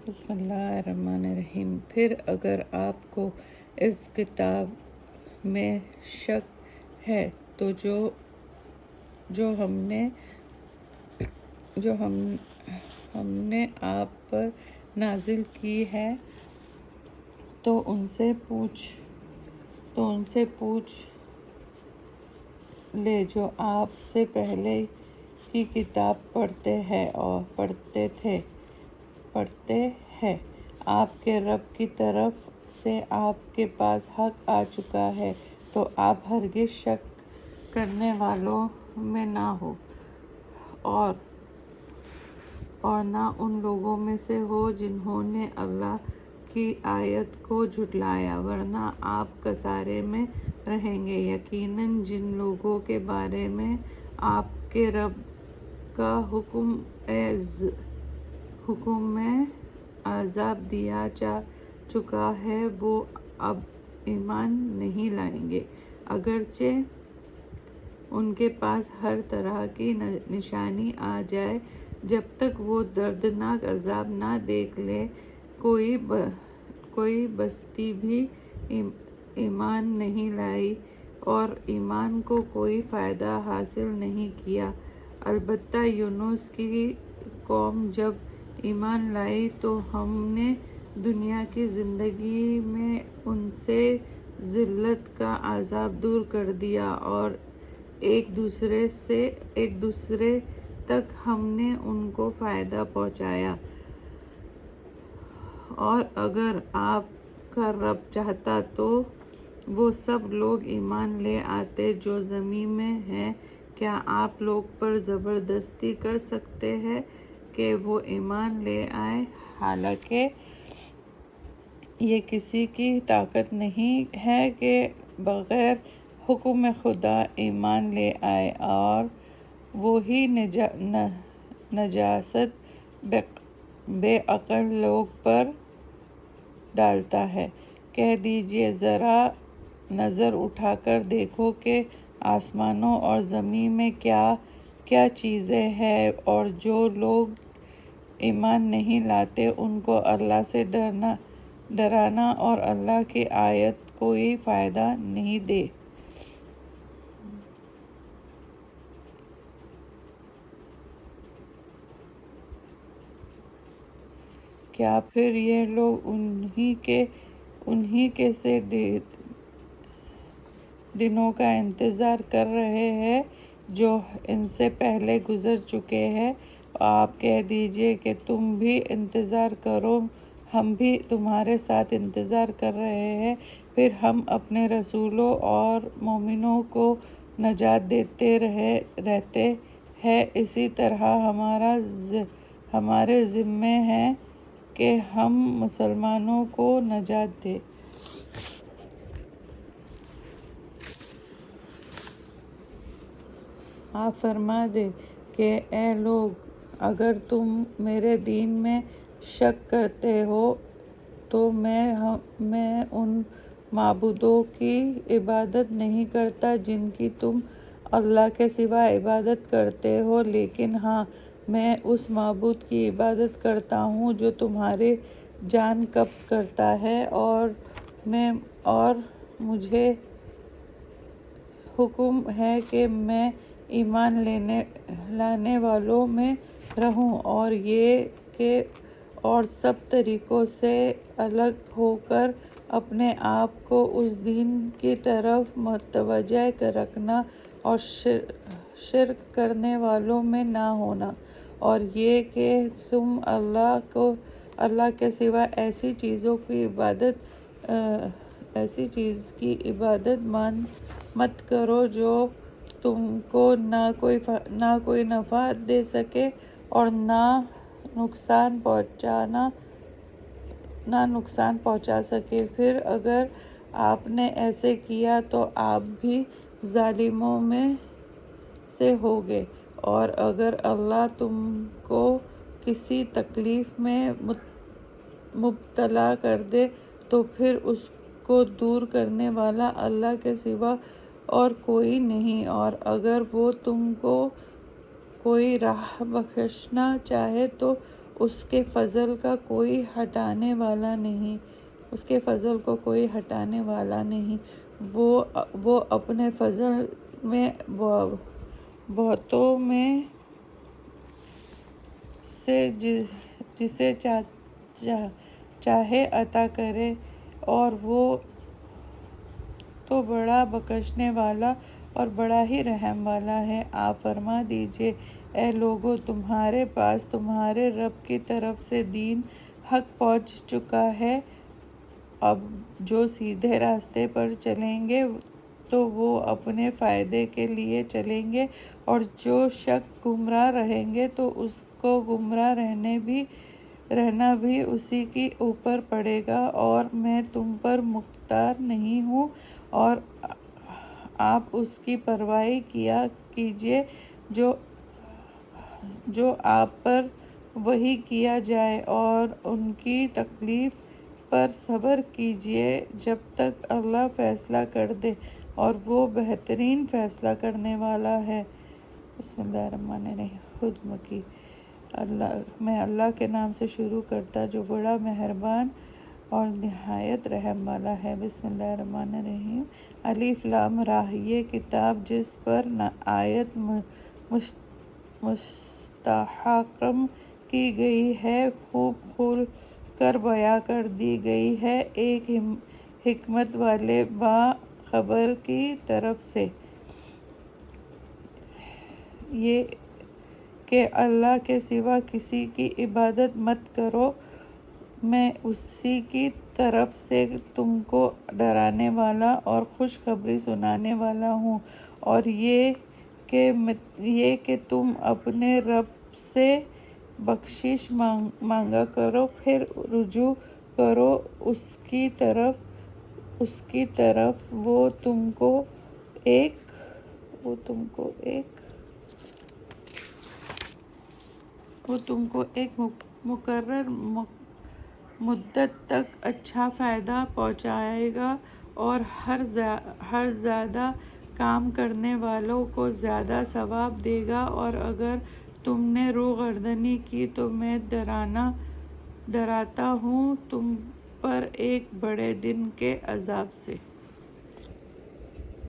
بسم اللہ الرحمن الرحیم۔ پھر اگر آپ کو اس کتاب میں شک ہے تو جو ہم نے آپ پر نازل کی ہے تو ان سے پوچھ لے جو آپ سے پہلے کی کتاب پڑھتے ہیں۔ آپ کے رب کی طرف سے آپ کے پاس حق آ چکا ہے تو آپ ہرگز شک کرنے والوں میں نہ ہو اور نہ ان لوگوں میں سے ہو جنہوں نے اللہ کی آیت کو جھٹلایا، ورنہ آپ خسارے میں رہیں گے۔ یقیناً جن لوگوں کے بارے میں آپ کے رب کا حکم میں عذاب دیا جا چکا ہے وہ اب ایمان نہیں لائیں گے، اگرچہ ان کے پاس ہر طرح کی نشانی آ جائے۔ جب تک وہ دردناک عذاب نہ دیکھ لے کوئی بستی بھی ایمان نہیں لائی اور ایمان کو کوئی فائدہ حاصل نہیں کیا۔ البتہ یونس کی قوم جب ایمان لائی تو ہم نے دنیا کی زندگی میں ان سے ذلت کا عذاب دور کر دیا اور ایک دوسرے تک ہم نے ان کو فائدہ پہنچایا۔ اور اگر آپ کا رب چاہتا تو وہ سب لوگ ایمان لے آتے جو زمین میں ہیں۔ کیا آپ لوگ پر زبردستی کر سکتے ہیں کہ وہ ایمان لے آئیں؟ حالانکہ یہ کسی کی طاقت نہیں ہے کہ بغیر حکم خدا ایمان لے آئے، اور وہی نجاست بے عقل لوگ پر ڈالتا ہے۔ کہہ دیجیے، ذرا نظر اٹھا کر دیکھو کہ آسمانوں اور زمین میں کیا کیا چیزیں ہیں، اور جو لوگ ایمان نہیں لاتے ان کو اللہ سے ڈرانا اور اللہ کی آیت کوئی فائدہ نہیں دے۔ کیا پھر یہ لوگ انہی کے سے دنوں کا انتظار کر رہے ہیں جو ان سے پہلے گزر چکے ہیں؟ آپ کہہ دیجیے کہ تم بھی انتظار کرو، ہم بھی تمہارے ساتھ انتظار کر رہے ہیں۔ پھر ہم اپنے رسولوں اور مومنوں کو نجات دیتے رہتے ہیں، اسی طرح ہمارے ذمہ ہے کہ ہم مسلمانوں کو نجات دیں۔ آپ فرما دیں کہ اے لوگ، اگر تم میرے دین میں شک کرتے ہو تو میں ان معبودوں کی عبادت نہیں کرتا جن کی تم اللہ کے سوا عبادت کرتے ہو، لیکن ہاں، میں اس معبود کی عبادت کرتا ہوں جو تمہاری جان قبض کرتا ہے، اور مجھے حکم ہے کہ میں ایمان لانے والوں میں رہوں، اور یہ کہ اور سب طریقوں سے الگ ہو کر اپنے آپ کو اس دین کی طرف متوجہ رکھنا اور شرک کرنے والوں میں نہ ہونا، اور یہ کہ تم اللہ کے سوا ایسی چیز کی عبادت مت کرو جو تم کو نہ کوئی نفع دے سکے اور نہ نقصان پہنچا سکے۔ پھر اگر آپ نے ایسے کیا تو آپ بھی ظالموں میں سے ہوگے، اور اگر اللہ تم کو کسی تکلیف میں مبتلا کر دے تو پھر اس کو دور کرنے والا اللہ کے سوا اور کوئی نہیں، اور اگر وہ تم کو کوئی راہ بخشنا چاہے تو اس کے فضل کا کوئی ہٹانے والا نہیں، اس کے فضل کو کوئی ہٹانے والا نہیں۔ وہ اپنے فضل میں بہتوں میں سے جسے چاہے عطا کرے، اور وہ تو بڑا بخشنے والا اور بڑا ہی رحم والا ہے۔ آپ فرما دیجئے، اے لوگو، تمہارے پاس تمہارے رب کی طرف سے دین حق پہنچ چکا ہے۔ اب جو سیدھے راستے پر چلیں گے تو وہ اپنے فائدے کے لیے چلیں گے، اور جو شخص گمراہ رہیں گے تو اس کو گمراہ رہنا بھی اسی کے اوپر پڑے گا، اور میں تم پر مختار نہیں ہوں، اور آپ اس کی پرواہ کیا کیجئے جو آپ پر وحی کیا جائے، اور ان کی تکلیف پر صبر کیجئے جب تک اللہ فیصلہ کر دے، اور وہ بہترین فیصلہ کرنے والا ہے۔ بسم اللہ الرحمن الرحیم۔ خود مکی۔ میں اللہ کے نام سے شروع کرتا جو بڑا مہربان اور نہایت رحم والا ہے۔ بسم اللہ الرحمن الرحیم۔ الف لام را، یہ کتاب جس پر آیت مستحکم کی گئی ہے، خوب کھول کر بیان کر دی گئی ہے ایک حکمت والے باخبر کی طرف سے، یہ کہ اللہ کے سوا کسی کی عبادت مت کرو، میں اسی کی طرف سے تم کو ڈرانے والا اور خوشخبری سنانے والا ہوں، اور یہ کہ تم اپنے رب سے بخشش مانگا کرو، پھر رجوع کرو اس کی طرف، وہ تم کو ایک مقرر مدت تک اچھا فائدہ پہنچائے گا، اور ہر زیادہ کام کرنے والوں کو زیادہ ثواب دے گا، اور اگر تم نے روگردانی کی تو میں ڈراتا ہوں تم پر ایک بڑے دن کے عذاب سے۔